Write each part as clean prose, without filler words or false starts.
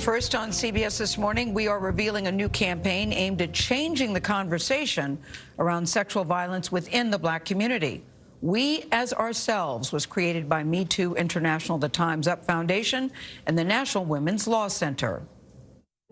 First on CBS This Morning, we are revealing a new campaign aimed at changing the conversation around sexual violence within the Black community. We As Ourselves was created by Me Too International, the Time's Up Foundation, and the National Women's Law Center.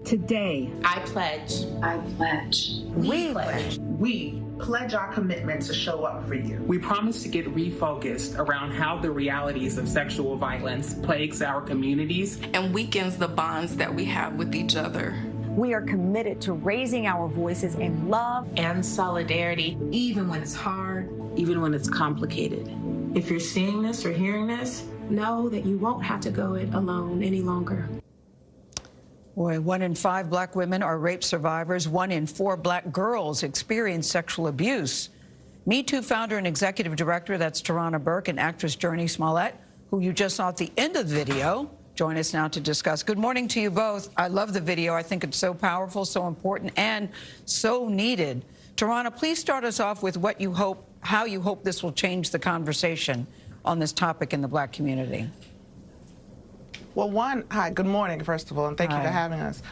Today, I pledge. I pledge. We pledge. We pledge our commitment to show up for you. We promise to get refocused around how the realities of sexual violence plagues our communities And weakens the bonds that we have with each other. we are committed to raising our voices in love And solidarity. Even when it's hard, even when it's complicated. If you're seeing this or hearing this, know that you won't have to go it alone any longer. Boy, 1 in 5 Black women are rape survivors. 1 in 4 Black girls experience sexual abuse. Me Too founder and executive director, that's Tarana Burke, and actress Jurnee Smollett, who you just saw at the end of the video, join us now to discuss. Good morning to you both. I love the video. I think it's so powerful, so important, and so needed. Tarana, please start us off with what you hope, how you hope this will change the conversation on this topic in the Black community. Well, hi, good morning, first of all, and thank you for having us.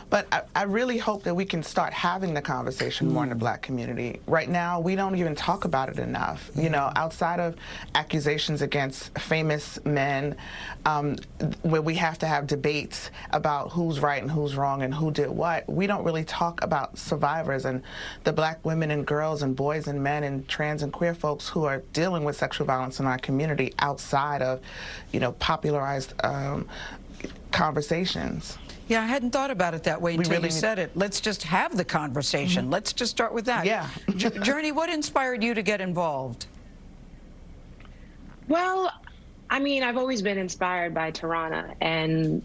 But I really hope that we can start having the conversation more in the Black community. Right now, we don't even talk about it enough. You know, outside of accusations against famous men, where we have to have debates about who's right and who's wrong and who did what, we don't really talk about survivors and the Black women and girls and boys and men and trans and queer folks who are dealing with sexual violence in our community outside of, you know, popularized conversations. Yeah, I hadn't thought about it that way until you said it. Let's just have the conversation. Let's just start with that. Yeah. Jurnee, what inspired you to get involved? Well, I mean, I've always been inspired by Tarana and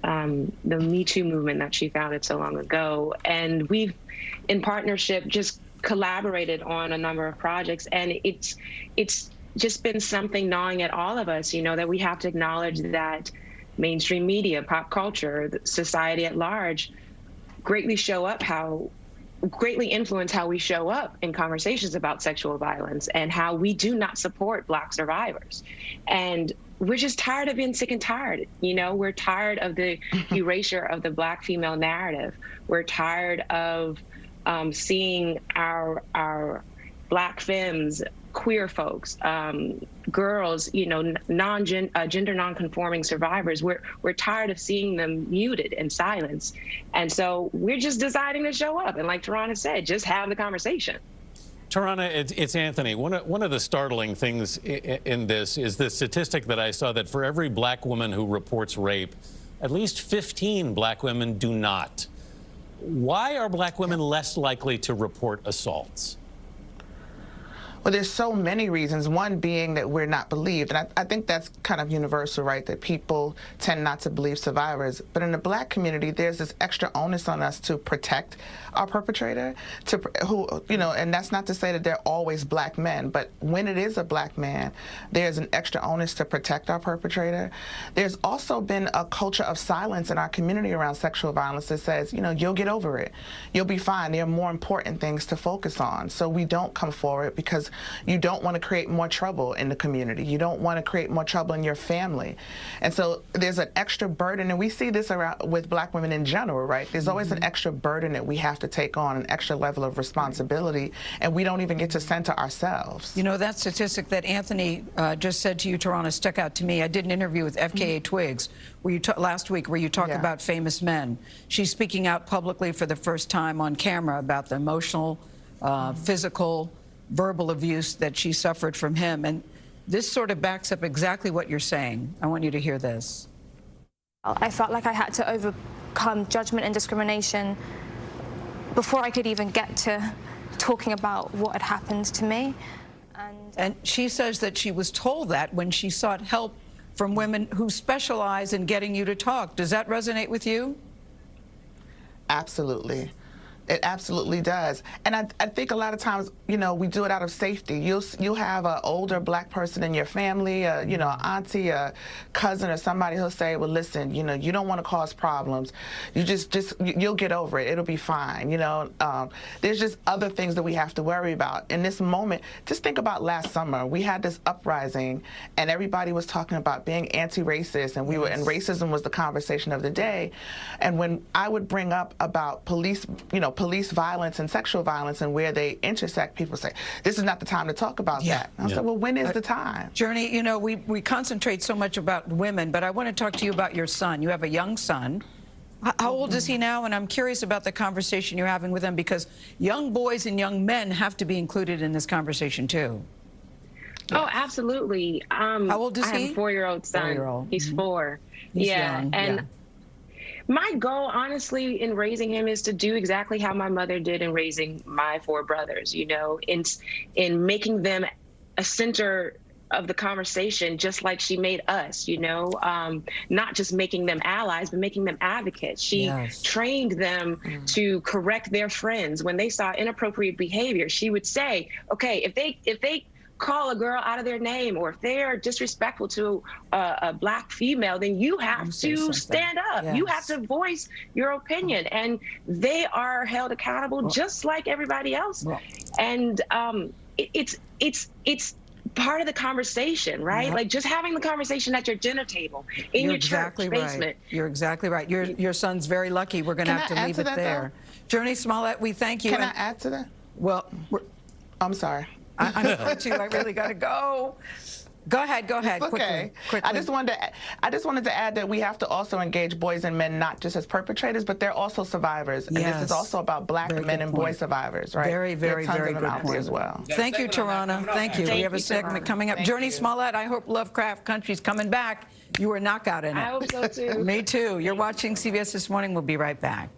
the Me Too movement that she founded so long ago. And we've, in partnership, just collaborated on a number of projects. And it's just been something gnawing at all of us, you know, that we have to acknowledge that mainstream media, pop culture, society at large greatly influence how we show up in conversations about sexual violence and how we do not support Black survivors. And we're just tired of being sick and tired. You know, we're tired of the erasure of the Black female narrative. We're tired of seeing our Black femmes, queer folks, girls, you know, gender non-conforming survivors. We're tired of seeing them muted and silenced. And so we're just deciding to show up. And like Tarana said, just have the conversation. Tarana, it's Anthony. One of the startling things in this is the statistic that I saw that for every Black woman who reports rape, at least 15 Black women do not. Why are Black women less likely to report assaults? Well, there's so many reasons, one being that we're not believed. And I think that's kind of universal, right, that people tend not to believe survivors. But in the Black community, there's this extra onus on us to protect our perpetrator, and that's not to say that they're always Black men, but when it is a Black man, there's an extra onus to protect our perpetrator. There's also been a culture of silence in our community around sexual violence that says, you know, you'll get over it. You'll be fine. There are more important things to focus on. So we don't come forward because you don't want to create more trouble in the community. You don't want to create more trouble in your family. And so there's an extra burden, and we see this around with Black women in general, right? There's always an extra burden that we have to take on, an extra level of responsibility, and we don't even get to center ourselves. You know, that statistic that Anthony just said to you, Tarana, stuck out to me. I did an interview with FKA Twigs last week where you talked about famous men. She's speaking out publicly for the first time on camera about the emotional, physical, verbal abuse that she suffered from him. And this sort of backs up exactly what you're saying. I want you to hear this. I felt like I had to overcome judgment and discrimination before I could even get to talking about what had happened to me. And she says that she was told that when she sought help from women who specialize in getting you to talk. Does that resonate with you? Absolutely. It absolutely does. And I think a lot of times, you know, we do it out of safety. You'll have an older black person in your family, you know, an auntie, a cousin, or somebody who'll say, well, listen, you know, you don't want to cause problems. You you'll get over it. It'll be fine. You know, there's just other things that we have to worry about. In this moment, just think about last summer. We had this uprising, and everybody was talking about being anti-racist, and and racism was the conversation of the day. And when I would bring up about police, you know, police violence and sexual violence and where they intersect, people say, this is not the time to talk about that. And I said, well, when is the time? Jurnee, you know, we concentrate so much about women, but I want to talk to you about your son. You have a young son. How old is he now? And I'm curious about the conversation you're having with him, because young boys and young men have to be included in this conversation, too. Yes. Oh, absolutely. How old is he? I have a 4-year-old son. 4-year-old. He's 4. He's yeah. young. And my goal, honestly, in raising him is to do exactly how my mother did in raising my 4 brothers, you know, in making them a center of the conversation, just like she made us, you know, not just making them allies, but making them advocates. She trained them to correct their friends when they saw inappropriate behavior. She would say, okay, if they call a girl out of their name, or if they are disrespectful to a black female, then you have to stand up. You have to voice your opinion, and they are held accountable just like everybody else. And it's part of the conversation, right? Like just having the conversation at your dinner table, in your church basement. You're exactly right. Your son's very lucky. We're going to have to leave it there. Jurnee Smollett, we thank you. Can I add to that? Well, I'm sorry. I'm going to. I really got to go. Go ahead. Okay. Quickly. I just wanted to add that we have to also engage boys and men, not just as perpetrators, but they're also survivors. And this is also about black men and boy survivors, right? Very good point as well. Thank you, Tarana. Thank you. We have a segment coming up. Jurnee Smollett, I hope Lovecraft Country's coming back. You were a knockout in it. I hope so, too. Me, too. You're watching CBS This Morning. We'll be right back.